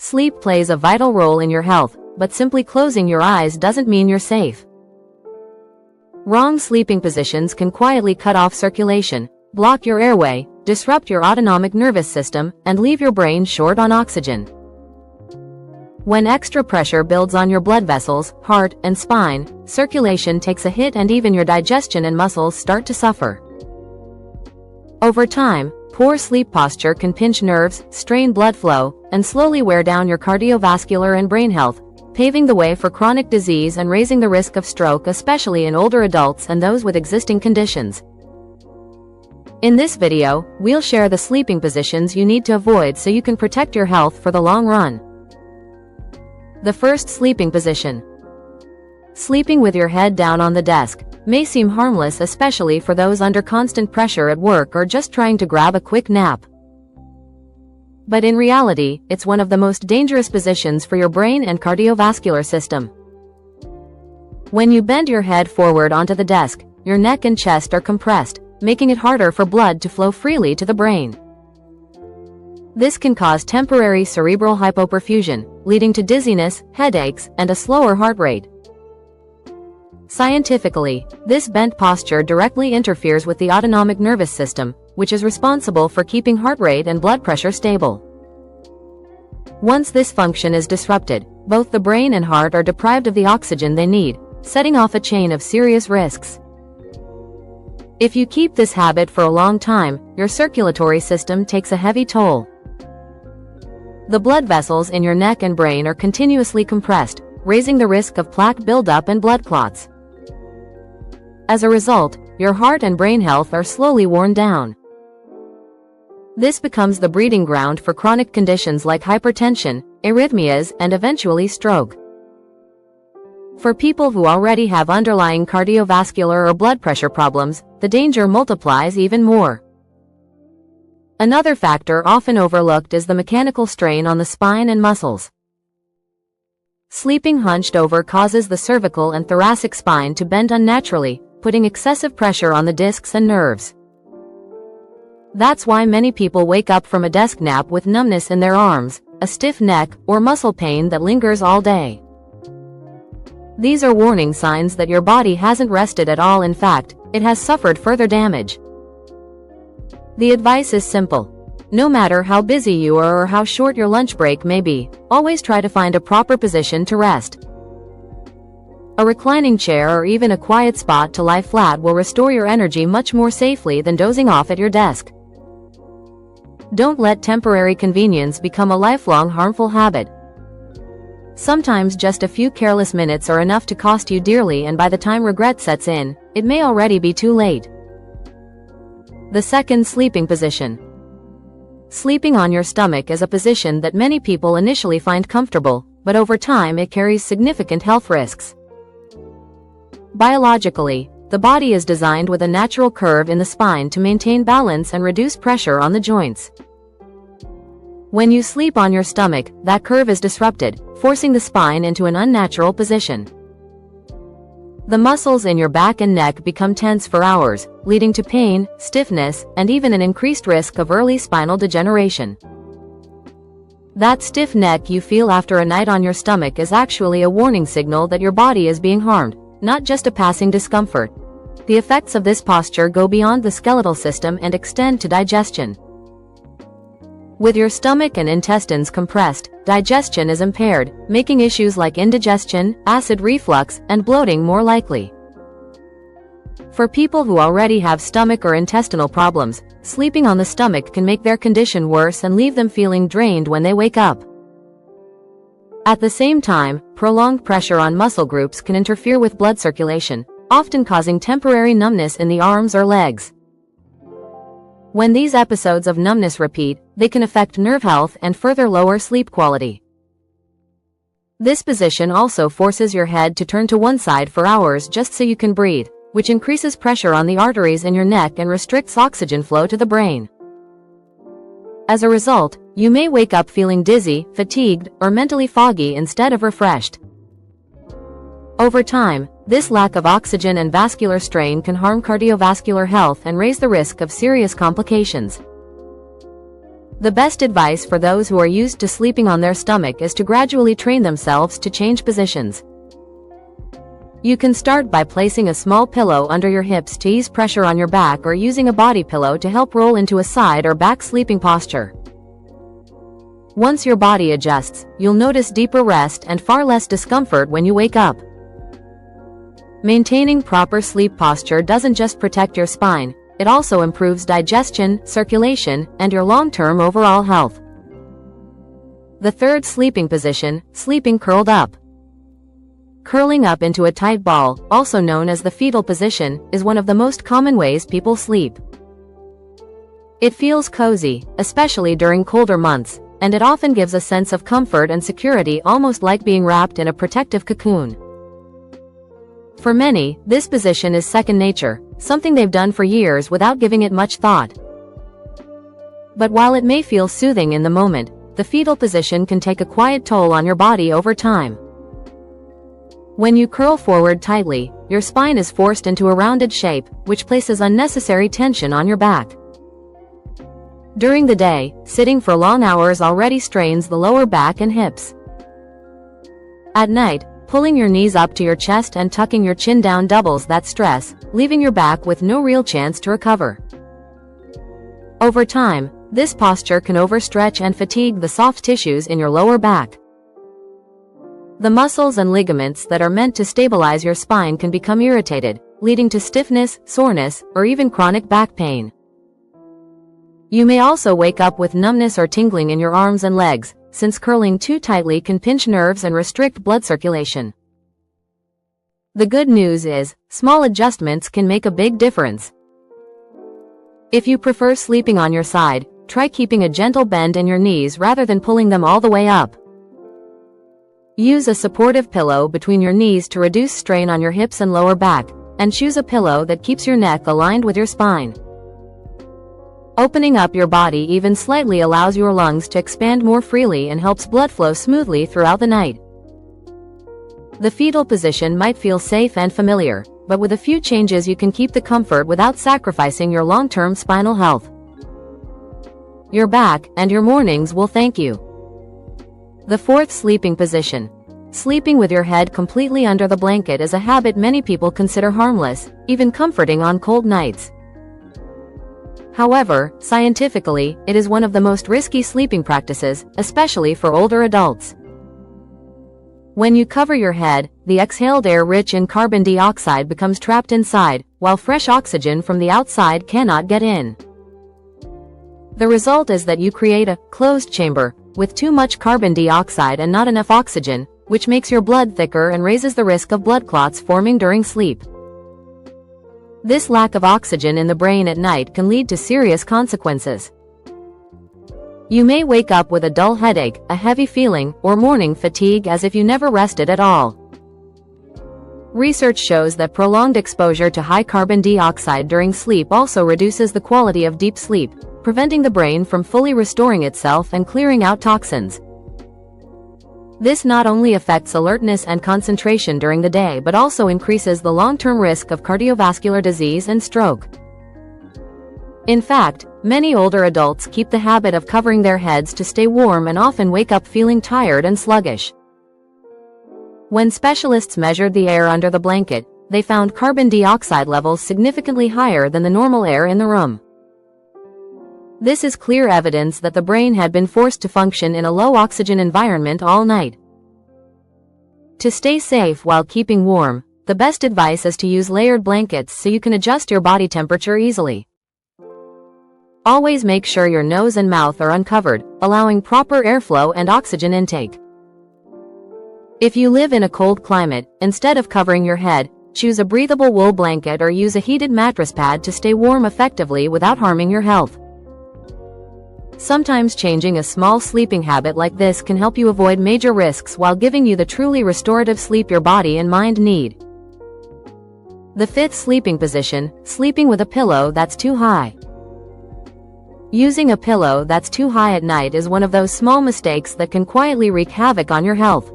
Sleep plays a vital role in your health, but simply closing your eyes doesn't mean you're safe. Wrong sleeping positions can quietly cut off circulation, block your airway, disrupt your autonomic nervous system, and leave your brain short on oxygen. When extra pressure builds on your blood vessels, heart, and spine, circulation takes a hit and even your digestion and muscles start to suffer. Over time, poor sleep posture can pinch nerves, strain blood flow, and slowly wear down your cardiovascular and brain health, paving the way for chronic disease and raising the risk of stroke, especially in older adults and those with existing conditions. In this video, we'll share the sleeping positions you need to avoid so you can protect your health for the long run. The first sleeping position. Sleeping with your head down on the desk may seem harmless, especially for those under constant pressure at work or just trying to grab a quick nap. But in reality, it's one of the most dangerous positions for your brain and cardiovascular system. When you bend your head forward onto the desk, your neck and chest are compressed, making it harder for blood to flow freely to the brain. This can cause temporary cerebral hypoperfusion, leading to dizziness, headaches, and a slower heart rate. Scientifically, this bent posture directly interferes with the autonomic nervous system, which is responsible for keeping heart rate and blood pressure stable. Once this function is disrupted, both the brain and heart are deprived of the oxygen they need, setting off a chain of serious risks. If you keep this habit for a long time, your circulatory system takes a heavy toll. The blood vessels in your neck and brain are continuously compressed, raising the risk of plaque buildup and blood clots. As a result, your heart and brain health are slowly worn down. This becomes the breeding ground for chronic conditions like hypertension, arrhythmias, and eventually stroke. For people who already have underlying cardiovascular or blood pressure problems, the danger multiplies even more. Another factor often overlooked is the mechanical strain on the spine and muscles. Sleeping hunched over causes the cervical and thoracic spine to bend unnaturally, putting excessive pressure on the discs and nerves. That's why many people wake up from a desk nap with numbness in their arms, a stiff neck, or muscle pain that lingers all day. These are warning signs that your body hasn't rested at all. In fact, it has suffered further damage. The advice is simple. No matter how busy you are or how short your lunch break may be, always try to find a proper position to rest. A reclining chair or even a quiet spot to lie flat will restore your energy much more safely than dozing off at your desk. Don't let temporary convenience become a lifelong harmful habit. Sometimes just a few careless minutes are enough to cost you dearly, and by the time regret sets in, it may already be too late. The second sleeping position. Sleeping on your stomach is a position that many people initially find comfortable, but over time it carries significant health risks. Biologically, the body is designed with a natural curve in the spine to maintain balance and reduce pressure on the joints. When you sleep on your stomach, that curve is disrupted, forcing the spine into an unnatural position. The muscles in your back and neck become tense for hours, leading to pain, stiffness, and even an increased risk of early spinal degeneration. That stiff neck you feel after a night on your stomach is actually a warning signal that your body is being harmed, not just a passing discomfort. The effects of this posture go beyond the skeletal system and extend to digestion. With your stomach and intestines compressed, digestion is impaired, making issues like indigestion, acid reflux, and bloating more likely. For people who already have stomach or intestinal problems, sleeping on the stomach can make their condition worse and leave them feeling drained when they wake up. At the same time, prolonged pressure on muscle groups can interfere with blood circulation, often causing temporary numbness in the arms or legs. When these episodes of numbness repeat, they can affect nerve health and further lower sleep quality. This position also forces your head to turn to one side for hours just so you can breathe, which increases pressure on the arteries in your neck and restricts oxygen flow to the brain. As a result, you may wake up feeling dizzy, fatigued, or mentally foggy instead of refreshed. Over time, this lack of oxygen and vascular strain can harm cardiovascular health and raise the risk of serious complications. The best advice for those who are used to sleeping on their stomach is to gradually train themselves to change positions. You can start by placing a small pillow under your hips to ease pressure on your back, or using a body pillow to help roll into a side or back sleeping posture. Once your body adjusts, you'll notice deeper rest and far less discomfort when you wake up. Maintaining proper sleep posture doesn't just protect your spine, it also improves digestion, circulation, and your long-term overall health. The third sleeping position, sleeping curled up. Curling up into a tight ball, also known as the fetal position, is one of the most common ways people sleep. It feels cozy, especially during colder months, and it often gives a sense of comfort and security, almost like being wrapped in a protective cocoon. For many, this position is second nature, something they've done for years without giving it much thought. But while it may feel soothing in the moment, the fetal position can take a quiet toll on your body over time. When you curl forward tightly, your spine is forced into a rounded shape, which places unnecessary tension on your back. During the day, sitting for long hours already strains the lower back and hips. At night, pulling your knees up to your chest and tucking your chin down doubles that stress, leaving your back with no real chance to recover. Over time, this posture can overstretch and fatigue the soft tissues in your lower back. The muscles and ligaments that are meant to stabilize your spine can become irritated, leading to stiffness, soreness, or even chronic back pain. You may also wake up with numbness or tingling in your arms and legs, since curling too tightly can pinch nerves and restrict blood circulation. The good news is, small adjustments can make a big difference. If you prefer sleeping on your side, try keeping a gentle bend in your knees rather than pulling them all the way up. Use a supportive pillow between your knees to reduce strain on your hips and lower back, and choose a pillow that keeps your neck aligned with your spine. Opening up your body even slightly allows your lungs to expand more freely and helps blood flow smoothly throughout the night. The fetal position might feel safe and familiar, but with a few changes you can keep the comfort without sacrificing your long-term spinal health. Your back and your mornings will thank you. The fourth sleeping position. Sleeping with your head completely under the blanket is a habit many people consider harmless, even comforting on cold nights. However, scientifically, it is one of the most risky sleeping practices, especially for older adults. When you cover your head, the exhaled air rich in carbon dioxide becomes trapped inside, while fresh oxygen from the outside cannot get in. The result is that you create a closed chamber, with too much carbon dioxide and not enough oxygen, which makes your blood thicker and raises the risk of blood clots forming during sleep. This lack of oxygen in the brain at night can lead to serious consequences. You may wake up with a dull headache, a heavy feeling, or morning fatigue as if you never rested at all. Research shows that prolonged exposure to high carbon dioxide during sleep also reduces the quality of deep sleep, preventing the brain from fully restoring itself and clearing out toxins. This not only affects alertness and concentration during the day but also increases the long-term risk of cardiovascular disease and stroke. In fact, many older adults keep the habit of covering their heads to stay warm and often wake up feeling tired and sluggish. When specialists measured the air under the blanket, they found carbon dioxide levels significantly higher than the normal air in the room. This is clear evidence that the brain had been forced to function in a low-oxygen environment all night. To stay safe while keeping warm, the best advice is to use layered blankets so you can adjust your body temperature easily. Always make sure your nose and mouth are uncovered, allowing proper airflow and oxygen intake. If you live in a cold climate, instead of covering your head, choose a breathable wool blanket or use a heated mattress pad to stay warm effectively without harming your health. Sometimes changing a small sleeping habit like this can help you avoid major risks while giving you the truly restorative sleep your body and mind need. The fifth sleeping position, sleeping with a pillow that's too high. Using a pillow that's too high at night is one of those small mistakes that can quietly wreak havoc on your health.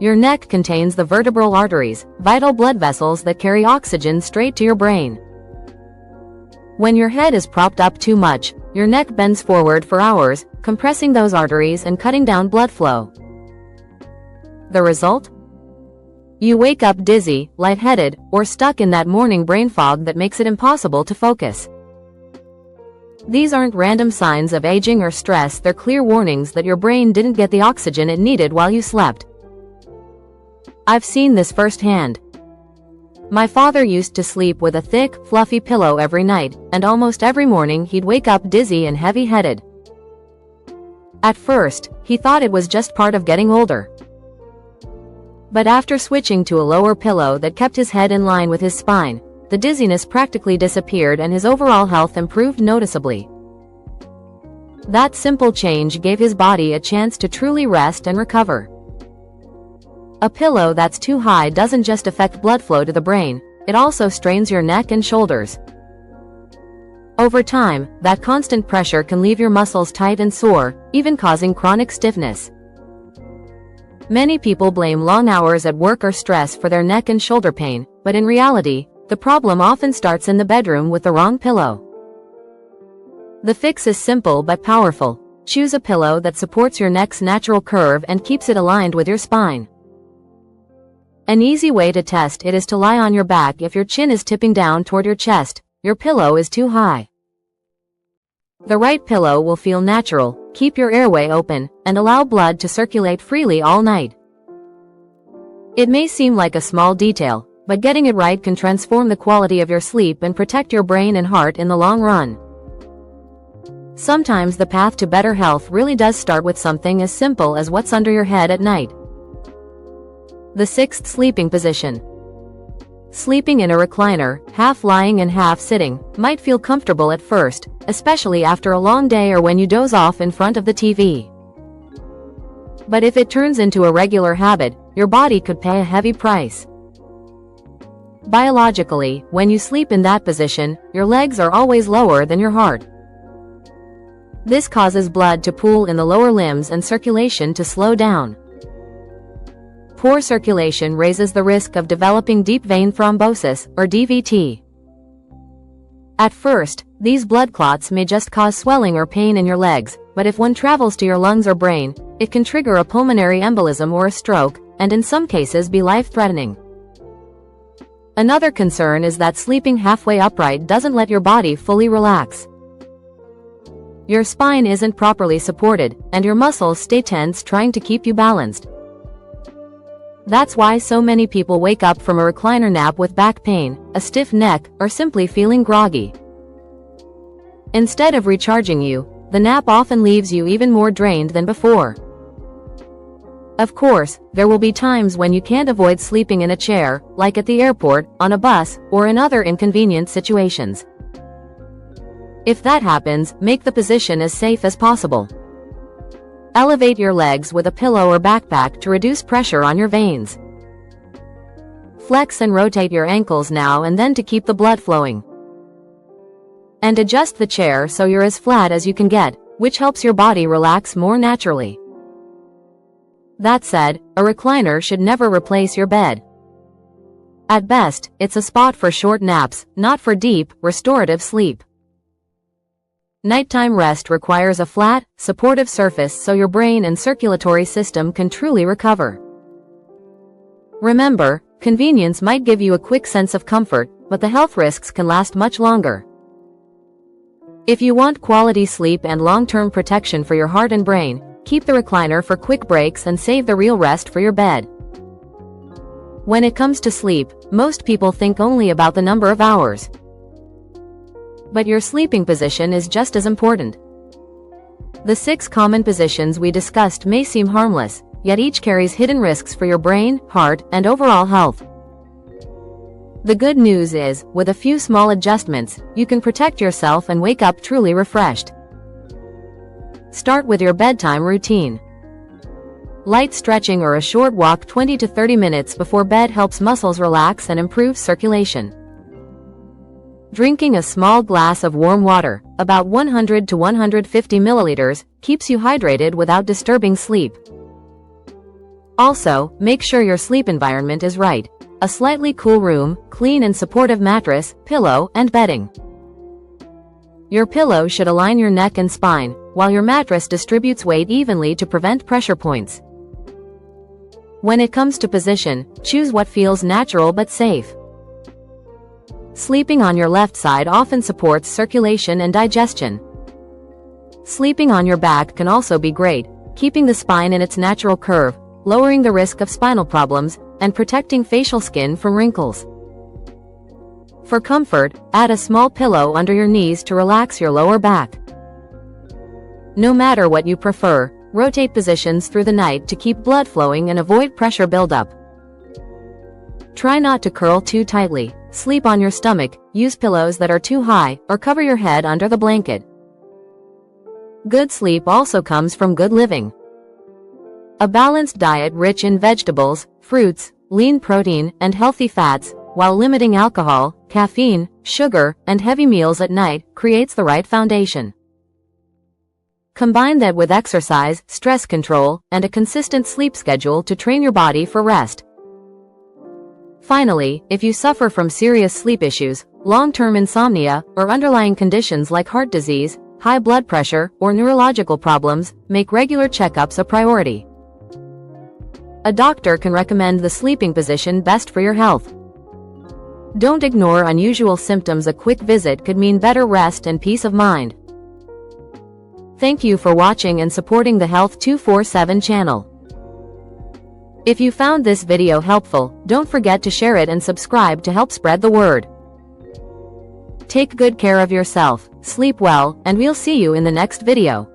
Your neck contains the vertebral arteries, vital blood vessels that carry oxygen straight to your brain. When your head is propped up too much, your neck bends forward for hours, compressing those arteries and cutting down blood flow. The result? You wake up dizzy, lightheaded, or stuck in that morning brain fog that makes it impossible to focus. These aren't random signs of aging or stress, they're clear warnings that your brain didn't get the oxygen it needed while you slept. I've seen this firsthand. My father used to sleep with a thick, fluffy pillow every night, and almost every morning he'd wake up dizzy and heavy-headed. At first, he thought it was just part of getting older. But after switching to a lower pillow that kept his head in line with his spine, the dizziness practically disappeared and his overall health improved noticeably. That simple change gave his body a chance to truly rest and recover. A pillow that's too high doesn't just affect blood flow to the brain, it also strains your neck and shoulders. Over time, that constant pressure can leave your muscles tight and sore, even causing chronic stiffness. Many people blame long hours at work or stress for their neck and shoulder pain, but in reality, the problem often starts in the bedroom with the wrong pillow. The fix is simple but powerful. Choose a pillow that supports your neck's natural curve and keeps it aligned with your spine. An easy way to test it is to lie on your back. If your chin is tipping down toward your chest, your pillow is too high. The right pillow will feel natural, keep your airway open, and allow blood to circulate freely all night. It may seem like a small detail, but getting it right can transform the quality of your sleep and protect your brain and heart in the long run. Sometimes the path to better health really does start with something as simple as what's under your head at night. The sixth sleeping position. Sleeping in a recliner, half lying and half sitting, might feel comfortable at first, especially after a long day or when you doze off in front of the TV. But if it turns into a regular habit, your body could pay a heavy price. Biologically, when you sleep in that position, your legs are always lower than your heart. This causes blood to pool in the lower limbs and circulation to slow down. Poor circulation raises the risk of developing deep vein thrombosis, or DVT. At first, these blood clots may just cause swelling or pain in your legs, but if one travels to your lungs or brain, it can trigger a pulmonary embolism or a stroke, and in some cases be life-threatening. Another concern is that sleeping halfway upright doesn't let your body fully relax. Your spine isn't properly supported, and your muscles stay tense trying to keep you balanced. That's why so many people wake up from a recliner nap with back pain, a stiff neck, or simply feeling groggy. Instead of recharging you, the nap often leaves you even more drained than before. Of course, there will be times when you can't avoid sleeping in a chair, like at the airport, on a bus, or in other inconvenient situations. If that happens, make the position as safe as possible. Elevate your legs with a pillow or backpack to reduce pressure on your veins. Flex and rotate your ankles now and then to keep the blood flowing. And adjust the chair so you're as flat as you can get, which helps your body relax more naturally. That said, a recliner should never replace your bed. At best, it's a spot for short naps, not for deep, restorative sleep. Nighttime rest requires a flat, supportive surface so your brain and circulatory system can truly recover. Remember, convenience might give you a quick sense of comfort, but the health risks can last much longer. If you want quality sleep and long-term protection for your heart and brain, keep the recliner for quick breaks and save the real rest for your bed. When it comes to sleep, most people think only about the number of hours. But your sleeping position is just as important. The 6 common positions we discussed may seem harmless, yet each carries hidden risks for your brain, heart, and overall health. The good news is, with a few small adjustments, you can protect yourself and wake up truly refreshed. Start with your bedtime routine. Light stretching or a short walk 20 to 30 minutes before bed helps muscles relax and improves circulation. Drinking a small glass of warm water, about 100 to 150 milliliters, keeps you hydrated without disturbing sleep. Also, make sure your sleep environment is right. A slightly cool room, clean and supportive mattress, pillow, and bedding. Your pillow should align your neck and spine, while your mattress distributes weight evenly to prevent pressure points. When it comes to position, choose what feels natural but safe. Sleeping on your left side often supports circulation and digestion. Sleeping on your back can also be great, keeping the spine in its natural curve, lowering the risk of spinal problems, and protecting facial skin from wrinkles. For comfort, add a small pillow under your knees to relax your lower back. No matter what you prefer, rotate positions through the night to keep blood flowing and avoid pressure buildup. Try not to curl too tightly, sleep on your stomach, use pillows that are too high, or cover your head under the blanket. Good sleep also comes from good living. A balanced diet rich in vegetables, fruits, lean protein, and healthy fats, while limiting alcohol, caffeine, sugar, and heavy meals at night, creates the right foundation. Combine that with exercise, stress control, and a consistent sleep schedule to train your body for rest. Finally, if you suffer from serious sleep issues, long-term insomnia, or underlying conditions like heart disease, high blood pressure, or neurological problems, make regular checkups a priority. A doctor can recommend the sleeping position best for your health. Don't ignore unusual symptoms. A quick visit could mean better rest and peace of mind. Thank you for watching and supporting the Health 247 channel. If you found this video helpful, don't forget to share it and subscribe to help spread the word. Take good care of yourself, sleep well, and we'll see you in the next video.